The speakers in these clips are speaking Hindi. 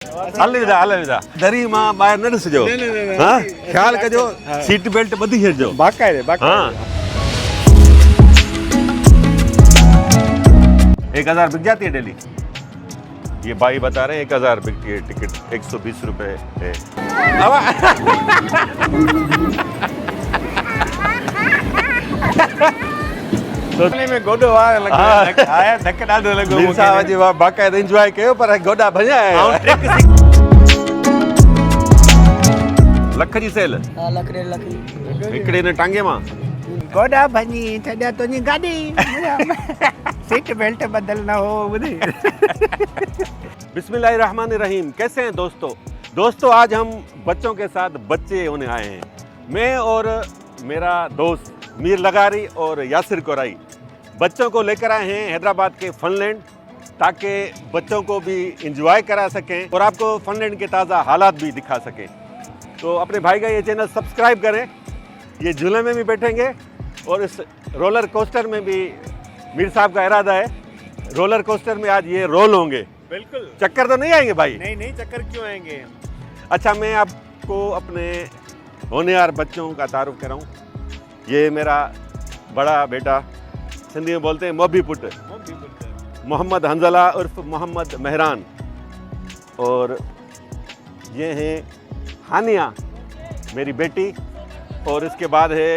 अलविदा अलविदा दरी मां ॿाहिरि न ॾिसिजो हाँ ख्याल कजो सीट बेल्ट ॿधी छॾिजो बाक़ायदे हाँ 1000 बिक जाती है डेली। ये भाई बता रहे हैं 1000 बिकती है टिकट 120 रुपए है। में गोडो आया धक ॾाढो लॻो जी वाह बाक़ायदा एंजॉय कयो पर गोॾा भॼा लख जी सेल लख ॾेढ लख हिकिड़े ने टांगे मां गोडा भञी छॾिया तुंहिंजी गाॾी सीट बेल्ट बदल न हो ॿुधी। बिस्मिल्लाहिर्रहमानिर्रहीम। कैसे हैं दोस्तों आज हम बच्चों के साथ बच्चे होने आए हैं। मैं और मेरा दोस्त मीर लगारी और यासिर कोराई बच्चों को लेकर आए हैं हैदराबाद के फनलैंड ताकि बच्चों को भी इंजॉय करा सकें और आपको फनलैंड के ताज़ा हालात भी दिखा सकें। तो अपने भाई का ये चैनल सब्सक्राइब करें। ये झूले में भी बैठेंगे और इस रोलर कोस्टर में भी मीर साहब का इरादा है रोलर कोस्टर में आज ये रोल होंगे। बिल्कुल चक्कर तो नहीं आएंगे भाई? नहीं चक्कर क्यों आएंगे। अच्छा मैं आपको अपने होनहार बच्चों का तारुफ कराऊं। ये मेरा बड़ा बेटा सिंधी में बोलते हैं मोबी पुट मोहम्मद हंजला उर्फ मोहम्मद मेहरान और ये हैं हानिया मेरी बेटी और इसके बाद है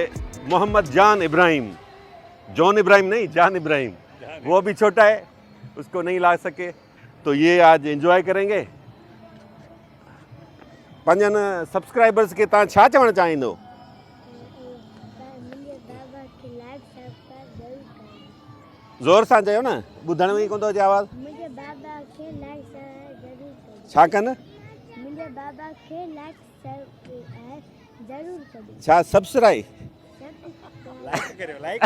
मोहम्मद जान इब्राहिम। जॉन इब्राहिम नहीं जान इब्राहिम वो भी छोटा है उसको नहीं ला सके तो ये आज एंजॉय करेंगे। पंजन सब्सक्राइबर्स के तव्हां छा चवणु चाहींदो? ज़ोर सां चयो न ॿुधण में ई कोन थो अचे आवाज़। मुंहिंजे बाबा खे लाइक ज़रूरु कजो। छा कनि? मुंहिंजे बाबा खे लाइक ज़रूरु कजो। छा सब्सक्राइब लाइक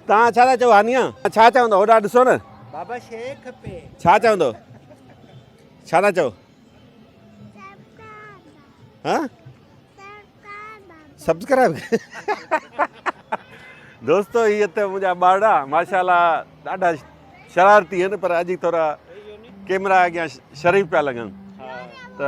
तव्हां छा था चओ हानिया छा चवंदो होॾा ॾिसो न बाबा शइ खपे छा चवंदो छा था चओ? हाँ सब्सक्राइब दोस्तों ये तो मुझा ॿारड़ा माशाल्लाह ॾाढा शरारती आहिनि पर अॼु थोरा कैमरा अॻियां शरीफ़ पिया लॻनि त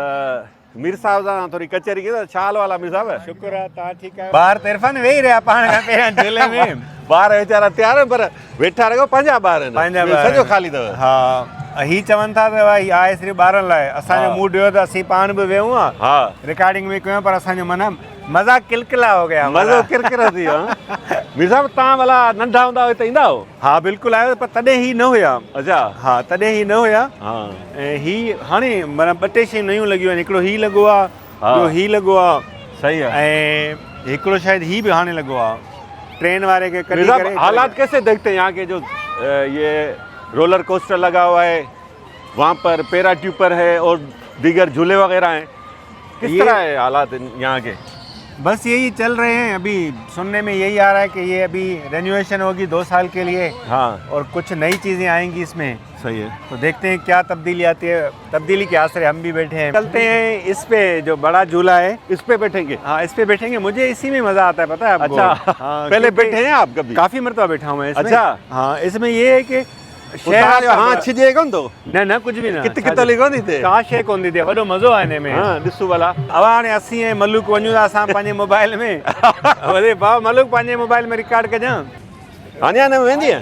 मीर साहब सां थोरी कचहरी कई छा हाल वाला मीर साहब? शुक्र आहे तव्हां ठीकु आहियो। ॿार त इरफान वेही रहिया पाण खां पहिरियां झूले में ॿार वीचारा तयार आहिनि पर वेठा रहो पंहिंजा ॿार आहिनि सॼो ख़ाली अथव। हा ही चवनि था त भई आहे सिर्फ़ु ॿारनि लाइ असांजो मूड हुयो त असीं पाण बि वियूं हा रिकॉर्डिंग में कयूं पर असांजो माना मज़ा किलकिला हो गया मज़ो किरकिरा थी वियो। मीर साहब तव्हां भला नंढा हूंदा हुआ हिते ईंदा हो? हा बिल्कुलु आयो पर तॾहिं ही न हुया। अच्छा हा तॾहिं ही न हुया हा ऐं ही हाणे माना ॿ टे शयूं नयूं लॻियूं आहिनि। हिकिड़ो ही लॻो आहे ॿियो ही लॻो आहे सही है ऐं हिकिड़ो शायदि ही बि हाणे लॻो आहे ट्रेन वारे खे कढी करे। हालात कैसे देखते हैं यहाँ के जो ये रोलर कोस्टर लगा हुआ है वहाँ पर पैराट्यूपर है और दीगर झूले वगैरह हैं किस तरह है हालात यहाँ के? बस यही चल रहे हैं। अभी सुनने में यही आ रहा है कि ये अभी रेन्यूएशन होगी 2 साल के लिए हाँ और कुछ नई चीज़ें आएंगी इसमें। सही है तो देखते हैं क्या तब्दीली आती है। तब्दीली के आसरे हम भी बैठे हैं। चलते हैं इस पे जो बड़ा झूला है इस पे बैठेंगे। हाँ इस पे बैठेंगे। मुझे इसी में मज़ा आता है पता है आपको। अच्छा हाँ, पहले बैठे हैं आप कभी? काफ़ी मरतबा बैठा हूँ मैं इसमें। अच्छा हाँ इसमें ये है कि हाँ छिजे कोन तो न कुछ भी न कित लिखो नहीं थे का शइ कोन थी थिए वॾो मज़ो आहे हिन में। हाँ ॾिसो भला अब हाणे असीं ऐं मलूक वञूं था असां पंहिंजे मोबाइल में वॾे भाउ मलूक पंहिंजे मोबाइल में रिकॉर्ड कजां। हानिया न वेंदी है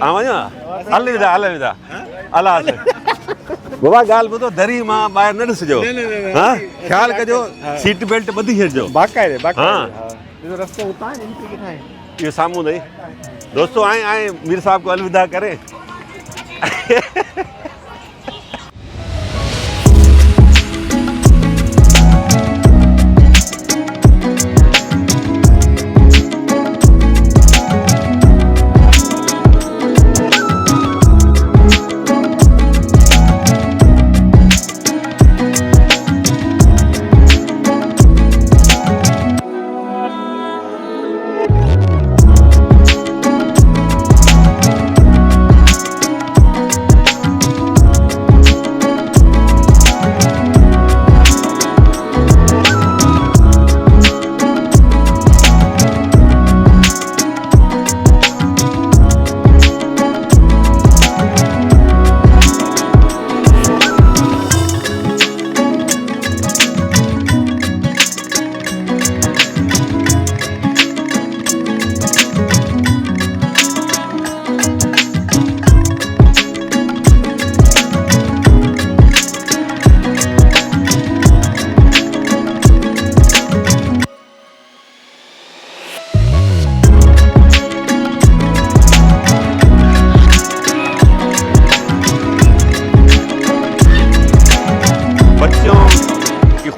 हाँ वञो अलविदा अलविदा अलाह बाबा ॻाल्हि ॿुधो दरी मां ॿाहिरि न ॾिसिजो हाँ ख्याल कजो सीट बेल्ट ॿधी छॾिजो बाक़ायदे हाँ रस्तो उतां एंट्री किथां आहे ये सामू नहीं दोस्तों आए मीर साहब को अलविदा करें।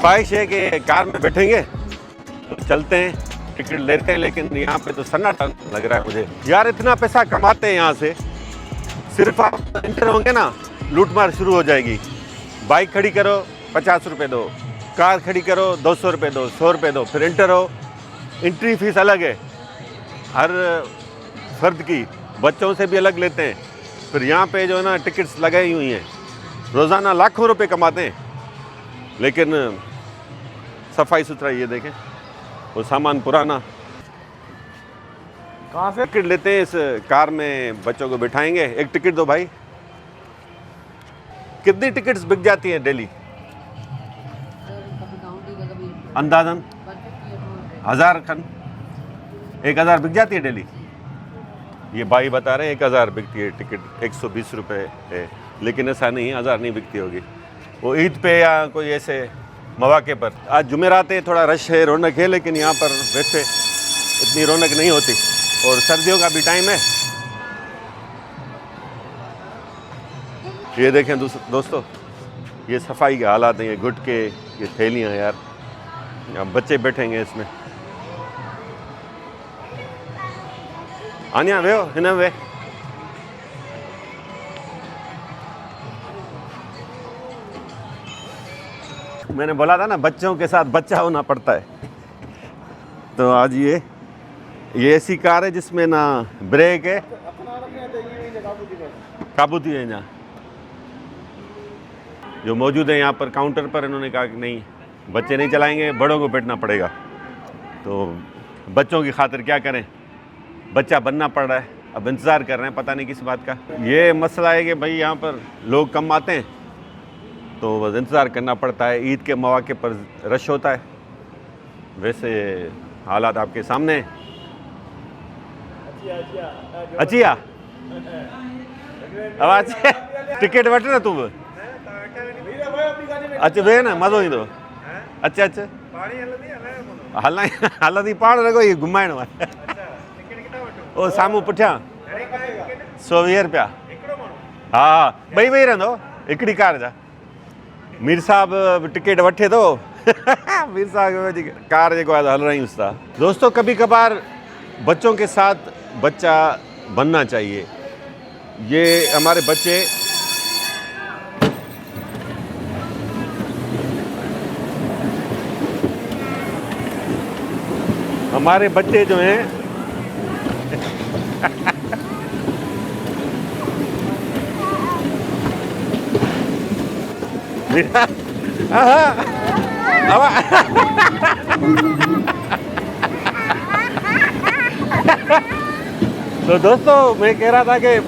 ख्वाहिश है कि कार में बैठेंगे तो चलते हैं, टिकट लेते हैं, लेकिन यहाँ पे तो सन्नाटा लग रहा है मुझे। यार इतना पैसा कमाते हैं यहाँ से, सिर्फ आप एंटर होंगे ना लूटमार शुरू हो जाएगी। बाइक खड़ी करो 50 रुपये दो, कार खड़ी करो 200 रुपये दो, 100 रुपये दो, फिर एंटर हो। एंट्री फीस अलग है हर फर्द की, बच्चों से भी अलग लेते हैं। फिर यहाँ पे जो है ना टिकट्स लगाई हुई हैं, रोज़ाना लाखों रुपए कमाते हैं, लेकिन सफाई सुथरा ये देखें, वो सामान पुराना। कहाँ से? टिकट लेते हैं, इस कार में बच्चों को बिठाएंगे। एक टिकट दो भाई। कितनी टिकट्स बिक जाती हैं डेली अंदाजन? 1000 खन, 1000 बिक जाती है डेली। ये भाई बता रहे हैं 1000 बिकती है टिकट, 120 रुपये है, लेकिन ऐसा नहीं, 1000 नहीं बिकती होगी। वो ईद पे या कोई ऐसे मौके पर। आज जुमेरात है, थोड़ा रश है, रौनक है, लेकिन यहाँ पर वैसे इतनी रौनक नहीं होती, और सर्दियों का भी टाइम है। ये देखें दोस्तों, ये सफाई के हालात हैं, ये गुटके, ये थैलियाँ यार, अब बच्चे बैठेंगे इसमें। आनिया वे हो हिन वे। मैंने बोला था ना बच्चों के साथ बच्चा होना पड़ता है। तो आज ये ऐसी कार है जिसमें ना ब्रेक है, काबूती है। यहाँ जो मौजूद है यहाँ पर काउंटर पर, इन्होंने कहा कि नहीं, बच्चे नहीं चलाएंगे, बड़ों को बैठना पड़ेगा। तो बच्चों की खातिर क्या करें, बच्चा बनना पड़ रहा है, अब इंतज़ार कर रहे हैं, पता नहीं किस बात का। ये मसला है कि भाई यहाँ पर लोग कम आते हैं, तो बस इंतज़ार करना पड़ता है। ईद के मौके पर रश होता है, वैसे हालात आपके सामने हैं। अचिया अब टिकट वठ ना तू, अच्छा वे ना मज़ो ईंदो। अच्छा अच्छा हलंदी पाण लॻो, इहो घुमाइणो आहे। ओ साम्हूं पुठियां 120 रुपया। हा ॿई वेही रहंदो हिकिड़ी कार जा। मीर साहब टिकट वठे थो मीर साहब कार जेको आहे हल रही था। दोस्तों कभी कभार बच्चों के साथ बच्चा बनना चाहिए। ये हमारे बच्चे जो हैं तो दोस्तों मैं कह रहा था कि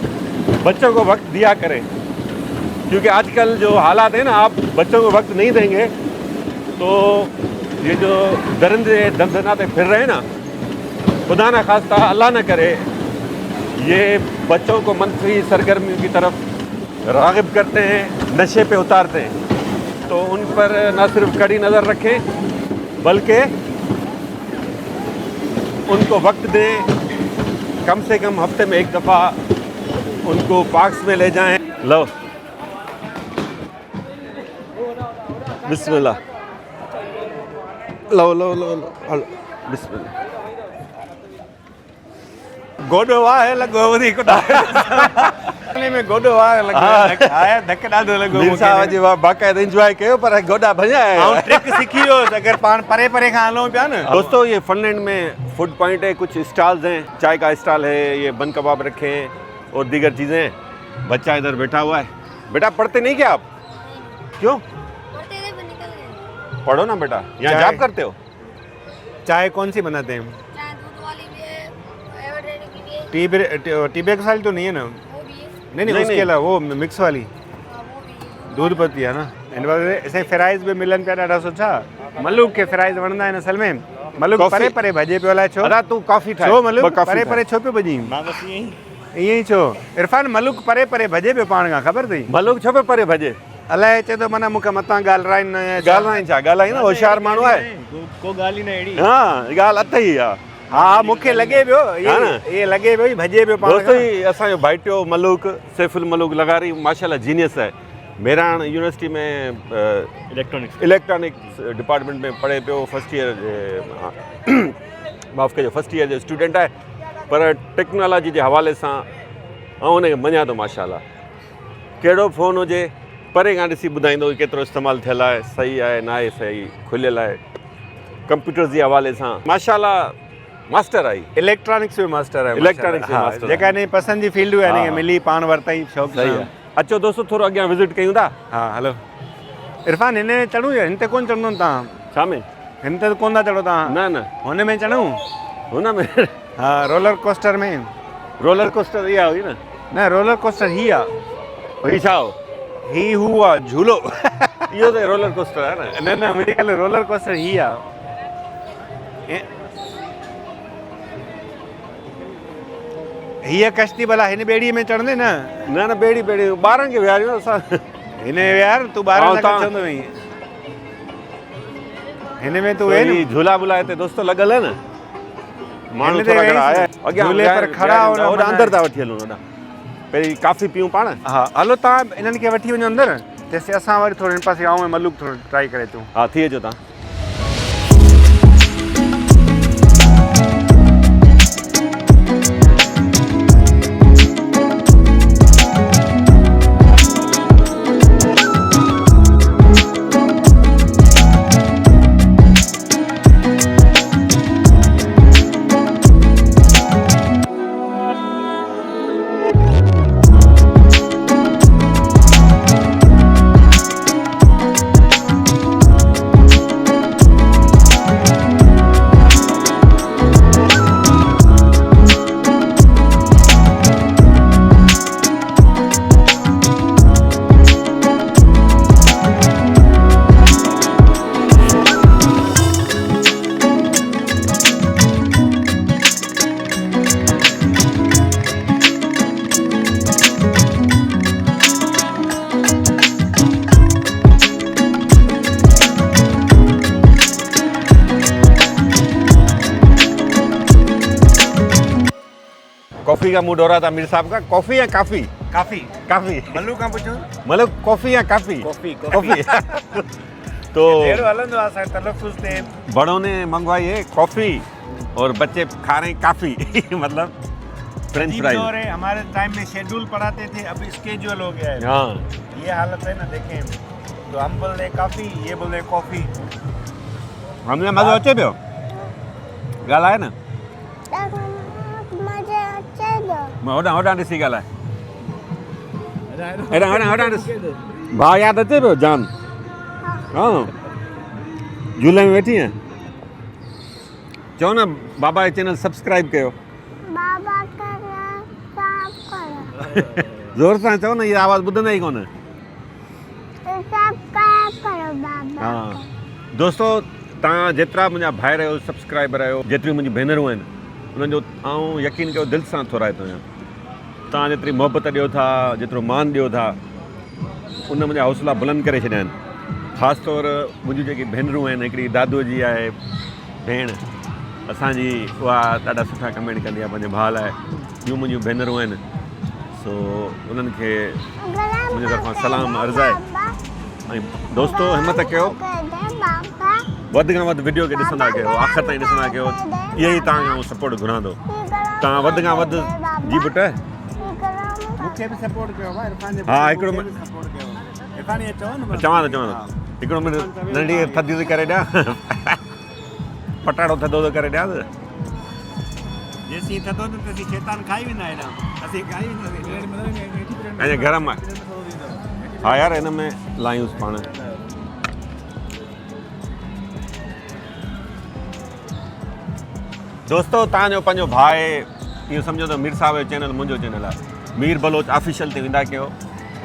बच्चों को वक्त दिया करें, क्योंकि आजकल जो हालात है ना, आप बच्चों को वक्त नहीं देंगे तो ये जो दरिंदे दमदनाते फिर रहे हैं ना, खुदा ना खास्ता अल्लाह ना करे, ये बच्चों को मनफी सरगर्मियों की तरफ राग़िब करते हैं, नशे पे उतारते हैं। तो उन पर न सिर्फ कड़ी नज़र रखें, बल्कि उनको वक्त दें। कम से कम हफ्ते में एक दफ़ा उनको पार्क्स में ले जाएं। लो बिस्मिल्लाह, लो लो लो लो बिस्मिल्लाह। गोडो आहे लॻो वधीक में गोडो आहे लॻो आया धक ॾाढो लॻो मूंखे बाक़ाइदा एंजॉय कयो, पर गोॾा भॼा ऐं ट्रिक सिखी वियो अगरि पाण परे परे खां हलूं पिया न। दोस्तों ये फनलैंड में फूड पॉइंट है, कुछ स्टॉल्स हैं, चाय का स्टॉल है, ये बन कबाब रखे हैं और दीगर चीज़ें हैं। बच्चा इधर बैठा हुआ है। बेटा पढ़ते नहीं क्या आप? क्यों? पढ़ो ना बेटा, यहाँ जॉब करते हो? चाय कौन सी बनाते हैं? दूध वाली भी है, एवरडेरी भी है, टी बैग वाली तो नहीं है ना? वो भी है। नहीं उसके अलावा वो मिक्स वाली वो भी है। दूध पत्ती है ना। इन ऐसे फ्राइज़ भी मिलन पिया ॾाढा सुठा। मलूक के फ्राइज़ वणंदा आहिनि असल में। मलूक परे परे भॼे पियो अलाए छो। अरे तू कॉफ़ी ठाहे। छो मलूक परे परे छो पियो भॼी? मां बस ईअं ई छो? इरफान मलूक परे परे भॼे पियो पाण खां, ख़बर अथई? मलूक छो पियो परे भॼे? अलाए चए थो माना मूंखे मथां ॻाल्हाइनि ॻाल्हाइनि छा, ॻाल्हाई न होशियार माण्हू आहे। को ॻाल्हि ई न अहिड़ी। हाँ ॻाल्हि अथई आहे। हा मूंखे लॻे पियो इहे लॻे पियो भॼे पियो पाण। दोस्तों ही असांजो भाइटियो मलूक, सैफुल मलूक लगारी माशाल्लाह जीनियस है। मेरान यूनिवर्सिटी में इलेक्ट्रॉनिक्स डिपार्टमेंट में पढ़े पियो फर्स्ट ईयर माफ़ कजो फर्स्ट ईयर जो स्टूडेंट आहे पर टेक्नोलॉजी जे हवाले सां ऐं हुनखे मञा थो माशाल्लाह कहिड़ो फ़ोन हुजे परे खां ॾिसी ॿुधाईंदो कि केतिरो इस्तेमालु थियल आहे सही आहे न आहे सही खुलियल आहे कंप्यूटर जे हवाले सां माशाल्लाह मास्टर आई इलेक्ट्रॉनिक्स में मास्टर है इलेक्ट्रॉनिक्स में मास्टर जेका हिन जी पसंदि जी फील्ड आहे हिन खे मिली पाण वरितई शौक़ सही आहे अचो दोस्तो थोरो अॻियां विज़िट कयूं था हा हलो इरफान हिन में चढ़ूं या हिन ते कोन चढ़ंदो तव्हां छा में हिन ते कोन था चढ़ो तव्हां न न हुन में चढ़ूं हुन में हा रोलर कोस्टर में रोलर कोस्टर इहा हुई न रोलर कोस्टर ही आहे ही छा हो ही हू आहे झूलो इहो त रोलर कोस्टर आहे न न मुंहिंजे ख़्याल रोलर कोस्टर ही आहे हीअ कश्ती भला हिन ॿेड़ीअ में चढ़ंदे न न न बेड़ी बेड़ी ॿारनि खे विहारियो असां हिन में यार तूं ॿारनि सां चवंदो वई हिन में तूं वेह न झूला वूला हिते दोस्तो लॻल आहे न माण्हू हिन ते थोरा घणा वेही आया अॻियां झूले पर खड़ा होना होॾां मना अंदरि था वठी हलूं होॾां पहिरीं काफ़ी पियूं पाण हा हलो तव्हां इन्हनि खे वठी वञो अंदरि तेसि असां वरी थोरो हिन पासे आऊं ऐं मलूक थोरो ट्राई करे अचूं हा थी अचो तव्हां कॉफ़ी का मूड हो रहा था मीर साहब का कॉफ़ी या काफ़ी काफ़ी काफ़ी मलूक खां पुछो मतलब कॉफ़ी या काफ़ी कॉफ़ी कॉफ़ी तो अहिड़ो हलंदो आहे असांजे तलफ़ुज़ ते बड़ों ने मंगवाई है कॉफ़ी और बच्चे खा रहे हैं काफ़ी मतलब फ्रेंच अजीब फ्राइज दौर है हमारे टाइम में शेड्यूल पढ़ाते थे अब स्केड्यूल हो गया है हाँ ये हालत है ना देखें तो हम बोल रहे काफ़ी ये बोल रहे कॉफ़ी हमने मज़ो अचे पियो ॻाल्हाए न मां होॾां होॾां ॾिसी ॻाल्हाए हेॾां होॾां होॾां ॾिस भाउ यादि अचे पियो जान हा झूले में वेठी आहीं चओ न बाबा जो चैनल सब्सक्राइब कयो बाबा ज़ोर सां चओ न इहा आवाज़ ॿुधंदा ई कोन हा दोस्तो तव्हां जेतिरा मुंहिंजा भाइर आहियो सब्सक्राइबर आहियो जेतिरियूं मुंहिंजी भेनरूं आहिनि उन्हनि जो आऊं यकीन कयो दिलि सां थोराए थो वञां तव्हां जेतिरी मोहबत ॾियो था जेतिरो मान ॾियो था उन मुंहिंजा हौसला बुलंद करे छॾिया आहिनि ख़ासि तौर मुंहिंजूं जेकी भेनरूं आहिनि हिकिड़ी दादूअ जी आहे भेण असांजी उहा ॾाढा सुठा कमेंट कंदी आहे पंहिंजे भाउ लाइ ॿियूं मुंहिंजूं भेनरूं आहिनि सो उन्हनि खे मुंहिंजे तरफ़ां सलाम अर्ज़ु आहे ऐं दोस्तो हिमत कयो वधि खां वधि वीडियो खे ॾिसंदा कयो आख़िर ताईं ॾिसंदा कयो इहो ई तव्हांखां सपोर्ट घुरां थो तव्हां वधि खां वधि जी पुट मूंखे बि सपोर्ट कयो भाई इरफान जे हा हिकिड़ो सपोर्ट कयो इरफान ये चओ न चवां थो हिकिड़ो मिनट नंढी थधी थी करे ॾियां पटाटो थधो थो करे ॾियां जेसीं थधो न तेसीं शैतान खाई वेंदा हेॾां असीं खाई वेंदासीं ऐं गरम आहे हा यार हिन में लायूंसि पाण दोस्तो तव्हांजो पंहिंजो भाउ आहे इहो सम्झो त मीर साहिब जो चैनल मुंहिंजो चैनल आहे मीर बलोच ऑफिशियल ते वेंदा कयो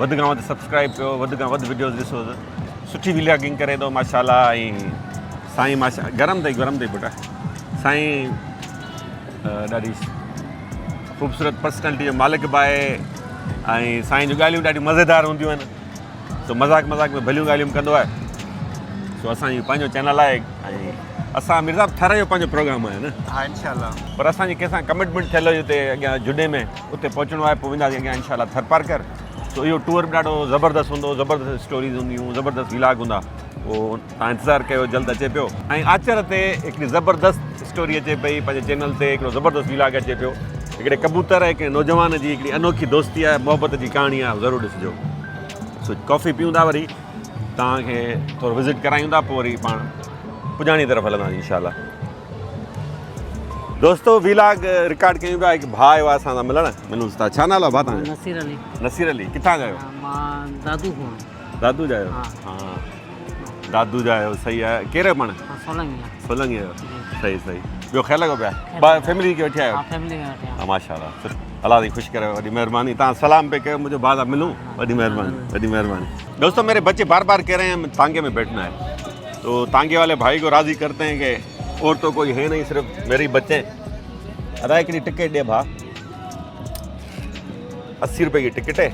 वधि खां वधि सब्सक्राइब कयो वधि खां वधि वीडियोज़ ॾिसो सुठी व्लॉगिंग करे थो माशाल्लाह ऐं साईं माशा गरम अथई पुटु साईं ॾाढी ख़ूबसूरत पर्सनैलिटी जो मालिक बि आहे ऐं साईं जूं ॻाल्हियूं ॾाढियूं मज़ेदार हूंदियूं आहिनि सो मज़ाक में भलियूं ॻाल्हियूं कंदो आहे सो असांजो पंहिंजो चैनल आहे ऐं असां मिर्ज़ा थर जो पंहिंजो प्रोग्राम आहे न हा इंशाल्लाह पर असांजी कंहिंसां कमिटमेंट थियल हुई हुते अॻियां जुॾे में उते पहुचणो आहे पोइ वेंदासीं अॻियां इंशाल्लाह थर पार कर सो इहो टूर बि ॾाढो ज़बरदस्त हूंदो, ज़बरदस्त स्टोरीज़ हूंदियूं, ज़बरदस्त विलाग हूंदा। उहो तव्हां इंतज़ारु कयो, जल्द अचे पियो। ऐं आचर ते हिकिड़ी ज़बरदस्त स्टोरी अचे पई, पंहिंजे चैनल ते हिकिड़ो ज़बरदस्त विलाग अचे पियो। हिकिड़े कबूतर हिकिड़े नौजवान जी हिकिड़ी अनोखी दोस्ती आहे, मुहबत जी कहाणी आहे, ज़रूरु ॾिसिजो। सो कॉफ़ी पीऊं था, वरी तव्हांखे थोरो विज़िट करायूं था, पोइ वरी पाण पुॼाणी तरफ़ हलंदासीं इंशाल्लाह। दोस्तो विलाग रिकॉर्ड कयूं पिया, हिकु भाउ आयो आहे असां सां मिलूं था। छा नालो आहे भाउ तव्हांजो? नसीर अली। नसीर अली, किथां जा आहियो? मां दादू खां। दादू जा आहियो? हा। दादू जा आहियो, सही आहे। कहिड़े पाण? सोलंगी आहियो, सही सही। ॿियो ख़्यालु लॻो पिया? फैमिली खे वठी आहियो? फैमिली खे वठी आहियो। माशाल्लाह, अल्लाह जी ख़ुशि करे, वॾी महिरबानी। तव्हां सलाम पे कयो, मुझे बाद मिलूं, वॾी महिरबानी, वॾी महिरबानी। दोस्तों, मेरे बच्चे बार बार कह रहे हैं तांगे में बैठना है, तो तांगे वाले भाई को राज़ी करते हैं कि और तो कोई है नहीं, सिर्फ मेरे ही बच्चे। अदा हिकिड़ी टिकट ॾे भाउ, 80 रुपए की टिकट है,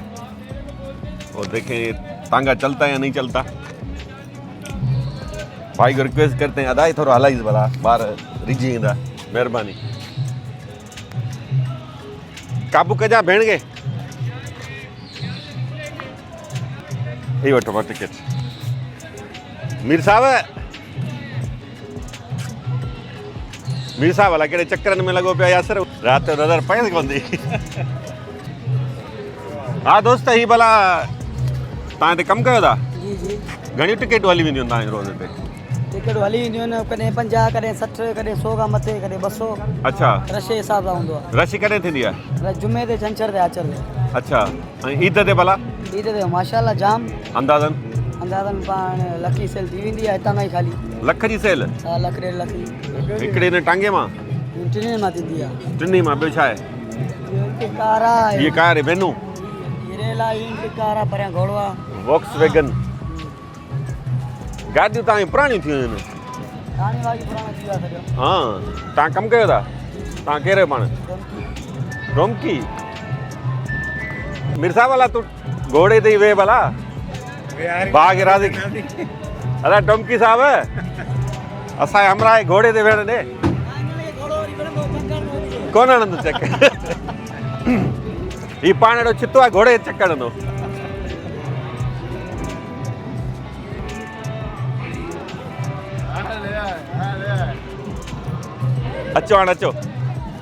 और देखें तांगा चलता है या नहीं चलता। भाई को रिक्वेस्ट करते हैं, अदा थोड़ा हलाइस भला, ॿार रिझी ईंदा, महिरबानी। काबू कजा भेण खे, ही वठो मां टिकट। मीर साहब, मीर साहब हला कहिड़े चक्करनि में लॻो पिया यासिर, राति जो नज़र पए कोन थी। हा दोस्त, ही भला तव्हां हिते कमु कयो था? जी जी। घणियूं टिकटूं हली वेंदियूं तव्हांजे रोज़ हिते? टिकट हली वेंदियूं आहिनि, कॾहिं 50, कॾहिं 60, कॾहिं 100 खां मथे, कॾहिं 200। अच्छा, रश जे हिसाब सां हूंदो आहे। रश कॾहिं थींदी आहे? रश जुमे ते, छंछर ते, आचर ते। अच्छा, ऐं ईद ते भला? ईद ते माशाल्लाह जाम। अंदाज़न पाण लखी सेल थी वेंदी आहे हितां खां ई ख़ाली। लख जी सेल? हा, लख 1.5 लख। हिकिड़े हिन टांगे मां? टिनी मां थींदी आहे। टिनी मां? ॿियो छा आहे? कारा ये कार है वेनू? हिरेला कारा, परियां घोड़ो आहे, वॉक्स वैगन। गाॾियूं तव्हांजी पुराणियूं थी वियूं आहिनि। हाँ, तव्हां कमु कयो था? तव्हां कहिड़े पाण? रोमकी। मिर्सा वाला तूं घोड़े ते ई वेह भला, भाउ खे राज़ी। अला टोमकी साहब, असांजे हमरा घोड़े ते वेहण ॾे। कोन हणंदो चक, ही पाण अहिड़ो चितो आहे, घोड़े चक हणंदो। अचो हाणे अचो,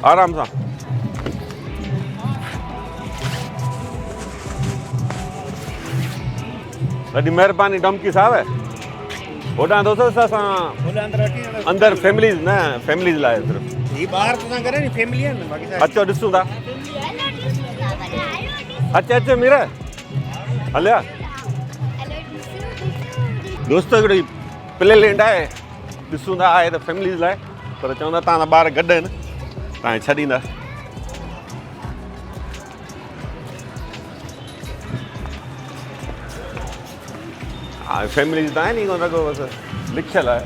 आराम सां। वॾी महिरबानी डोमकी साहब। होॾां दोस्त असां अंदरि फैमिलीज़ न, फैमिलीज़ लाइ सिर्फ़ु। ही बाहर तो ना करे नी, फैमिली है ना बाकी सारे। अचो ॾिसूं था। अचो मीर, हलिया दोस्तो, हिकिड़ी प्ले लैंड आहे, ॾिसूं था। आहे त फैमिलीज़ लाइ, पर चवंदा तव्हां ॿार गॾु आहिनि, तव्हांखे छॾींदा। हा, फैमिलीज़ त आहे नी, कोन लॻो बसि लिखियलु आहे।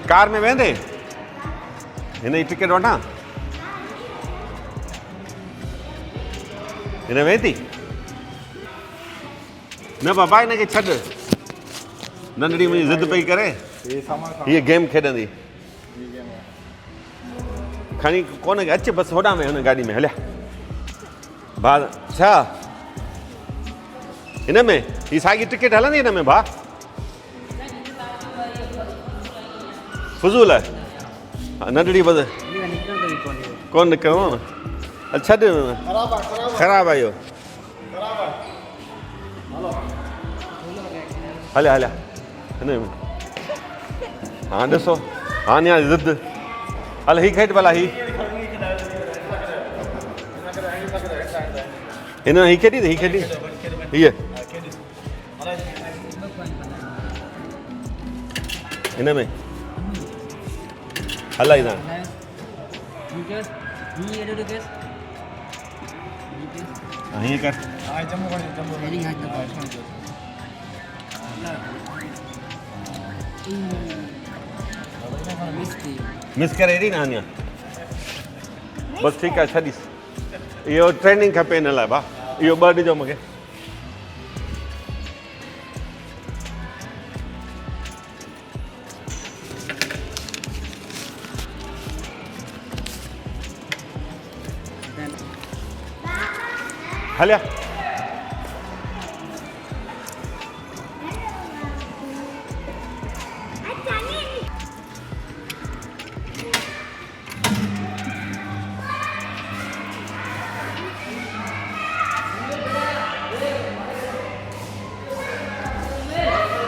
कार में वेंदे हिन जी टिकट वठां? हिन वेही थी? न बाबा, हिनखे छॾ, नंढड़ी मुंहिंजी ज़िद पई करे, हीअ गेम खेॾंदी। खणी कोन अचे, बसि होॾां में हुन गाॾी में हलिया। भाउ छा हिन में? ही साॻी टिकट हलंदी हिन में भाउ? फज़ूल आहे, नंढड़ी बसि कोन निकिरणो न। छॾ, ख़राबु आहे इहो। हलिया हलिया हिन में। हाँ ॾिसो, हाणे आहे ज़िद। हल ही खेॾ भला, ही हिन ही खेॾी, ही खेॾी, हीअ हिन में हलाईंदा। हीअं कर, मिस करे हेॾी न हानिया। बसि ठीकु आहे, छॾीसि। इहो ट्रेनिंग खपे हिन लाइ भाउ, इहो 2 ॾिजो मूंखे। हलिया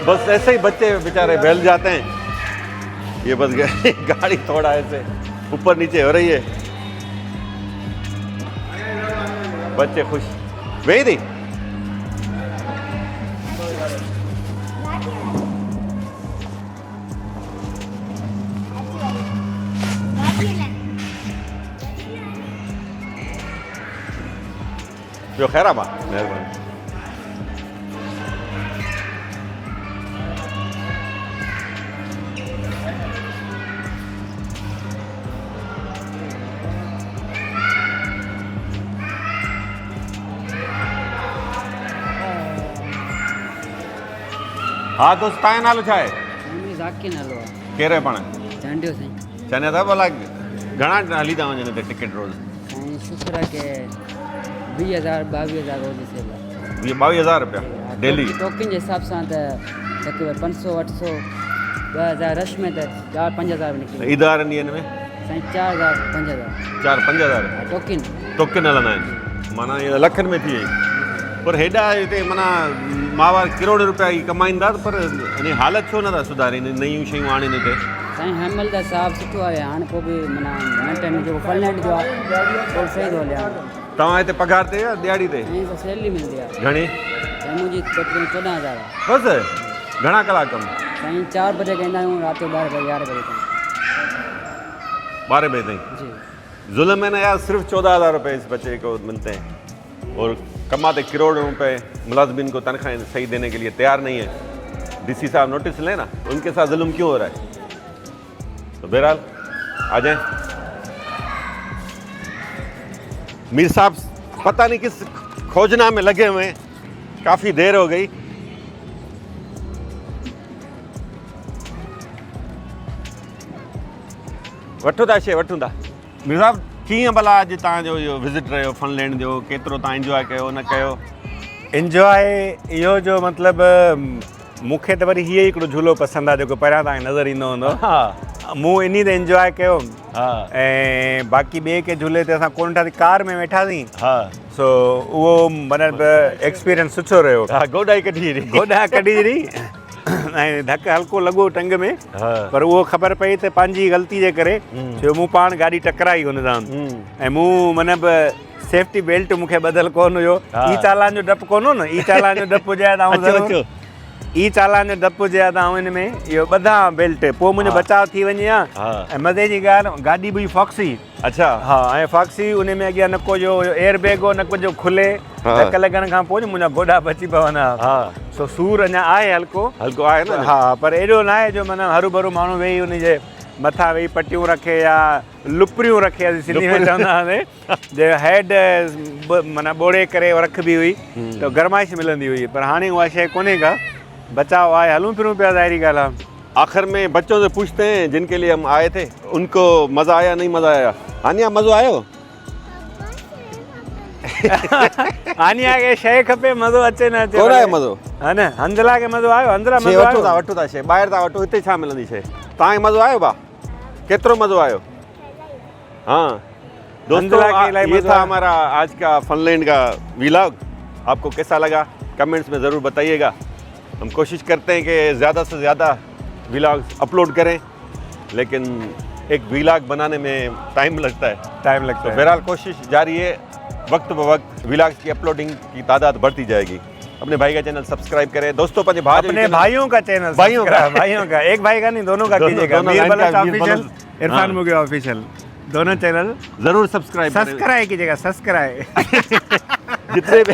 बस ऐसे ही बच्चे बेचारे बहल जाते हैं। ये बस गाड़ी थोड़ा ऐसे ऊपर नीचे हो रही है, बच्चे खुश वही थी। जो खैर मां मेहरबानी। हाँ दोस्त तव्हांजो नालो छा आहे? ज़ाकी नालो आहे। कहिड़े पाण? चांडियो साईं। चने था भला घणा हली था वञनि हिते टिकट रोज़? साईं शुक्र आहे की 20,000 22,000 रोज़ सेल आहे। 22,000 रुपया डेली? टोकन जे हिसाब सां त तक़रीबन 500 800 2,000 रश में त 4-5,000 बि निकिरी। ईद वारनि ॾींहंनि में? साईं 4,000 5,000 4-5,000 टोकन टोकन हलंदा आहिनि, माना ये लखनि में थी वई। पर हेॾा हिते माना मावार करोड़ रुपया ई कमाईंदा, पर इन हालत छो नथा सुधारीनि, नयूं शयूं आणनि हिते? साईं हिनमहिल त साफ़ सुठो आहे, हाणे पोइ बि माना मेंटेन जेको फलनेट जो आहे पोइ सही थो हले। तव्हां हिते पघार ते या दिहाड़ी ते? साईं त सैलरी मिलंदी आहे। घणी? साईं मुंहिंजी तक़रीबन 14,000 आहे। बसि? घणा कलाक कमु? साईं 4 बजे कहंदा आहियूं, राति जो 12 बजे 11 बजे ताईं। 12 बजे ताईं? जी जुल्म है ना यार, सिर्फ 14,000 रुपये इस बच्चे को मिलते हैं और कमाते करोड़ों रुपए। मुलाजमिन को तनख्वाहें सही देने के लिए तैयार नहीं है। डीसी साहब नोटिस लें ना, उनके साथ जुल्म क्यों हो रहा है? तो बहरहाल आ जाएं। मीर साहब पता नहीं किस खोजना में लगे हुए हैं, काफ़ी देर हो गई। वठो था शे वठूं था। मीर साहब कीअं भला अॼु तव्हांजो इहो विज़िट रहियो फनलैंड जो, केतिरो तव्हां इंजॉय कयो न कयो? इंजॉय इहो जो मतिलबु मूंखे त वरी हीअ हिकिड़ो झूलो पसंदि आहे जेको पहिरियां तव्हांखे नज़र ईंदो हूंदो। हा मूं इन ते इंजॉय कयो। हा ऐं बाक़ी ॿिए के झूले ते असां कोन ठाही, कार में वेठासीं। हा सो उहो मतिलबु एक्सपीरियंस सुठो रहियो। हा गोॾाई कढी ॾिनी। गोॾा कढी ॾिनी ऐं धकु हल्को लॻो टंग में, हा पर उहो ख़बर पई त पंहिंजी ग़लती जे करे छो मूं पाण गाॾी टकराई हुन सां। ऐं मूं मतिलबु सेफ्टी बेल्ट मूंखे ॿधल कोन हुयो। हा। ई चालान जो डपु कोन हो न, ई चालान जो डपु हुजे त अचो ई चालान जो डपु हुजे त आउं हिन में इहो ॿधां बेल्ट, पोइ मुंहिंजो बचाव थी वञे हा। हा ऐं मज़े जी ॻाल्हि, गाॾी बि फॉक्सी। अच्छा हा, ऐं फॉक्सी उन में अॻियां न को जो एयर बैग हो न को जो खुले। हा। धकु लॻण खां पोइ मुंहिंजा गोॾा बची पवंदा। हा सो सूर अञा आहे हल्को हल्को आहे न? हा, पर एॾो न आहे जो माना हरू भरू माण्हू वेही उनजे मथां वेही पटियूं रखे या लुपरियूं रखे, असीं सिंधी में चवंदा हुआसीं, जे हेड माना ॿोड़े करे रखबी हुई त गरमाइश मिलंदी हुई। पर हाणे उहा शइ कोन्हे का, बचाव आहे, हलूं फिरूं पिया, ज़ाहिरी ॻाल्हि आहे। आखिर में बच्चों से पूछते हैं जिनके लिए हम आए थे, उनको मज़ा आया नहीं मज़ा आया? आनिया मज़ो आयो? आनिया खे शइ खपे, मज़ो अचे न अचे कोन आहे मज़ो? हा न, हंधला खे मज़ो आयो? हंधला शइ मज़ो वठो था आयो? वठो था शइ ॿाहिरि था वठो, हिते छा मिलंदी शइ? तव्हांखे मज़ो आयो भाउ? केतिरो मज़ो आयो? हाँ दोस्तों, हंधला के इलाही ये मज़ो था आया। हमारा आज का फनलैंड का व्लॉग। आपको कैसा लगा कमेंट्स में ज़रूर बताइएगा। हम कोशिश करते हैं कि ज़्यादा से ज़्यादा व्लॉग्स अपलोड करें, लेकिन एक व्लॉग बनाने में टाइम लगता है। टाइम लगता तो है। बहरहाल कोशिश जारी है, वक्त ब वक्त व्लॉग्स की अपलोडिंग की तादाद बढ़ती जाएगी। अपने भाई का चैनल सब्सक्राइब करें दोस्तों, अपने अपने भाइयों का चैनल, भाइयों का। भाइयों का, एक भाई का नहीं, दोनों का कीजिएगा। दोनों मीर लाइन का, बलच मीर ऑफिशियल, बलच। इरफान हाँ। मुगे ऑफिशियल, दोनों चैनल ज़रूर सब्सक्राइब कीजिएगा। सब्सक्राइब जितने भी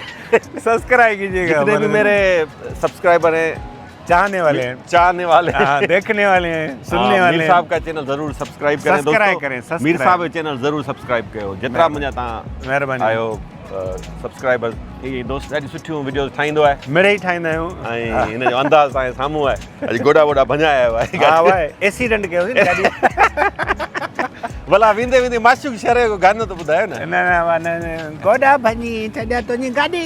सब्सक्राइब कीजिएगा। जितने भी मेरे सब्सक्राइबर हैं, चाहने वाले हैं, चाहने वाले हैं, देखने वाले हैं, सुनने हाँ, वाले मीर हैं, साहब का चैनल ज़रूर सब्सक्राइब करें सब्सक्राइब दोस्तों। करें, सब्सक्राइब। मीर साहब जो चैनल ज़रूर सब्सक्राइब कयो, जेतिरा मुंहिंजा तव्हां महिरबानी आयो सब्सक्राइबर। इहे दोस्त ॾाढी सुठियूं वीडियोस ठाहींदो आहे मिड़े ई ठाहींदा आहियूं। ऐं हिन जो अंदाज़ तव्हांजे साम्हूं आहे। अॼु गोॾा वोॾा भञाया आहे। हा, वाह, एक्सीडेंट कयोसीं गाॾी। भला वेंदे वेंदे माशूक शहर जो गानो तो ॿुधायो न। न गोॾा भञी छॾिया तुंहिंजी गाॾी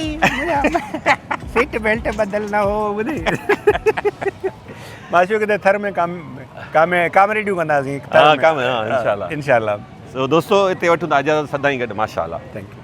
सीट बेल्ट बदल न हो ॿुधी माशूक ते थर में कामेडियूं कंदासीं हाँ काम हाँ इंशाल्लाह इंशाल्लाह सो दोस्तों हिते वठूं था इजाज़त सदाईं गॾु माशाअल्लाह। Thank you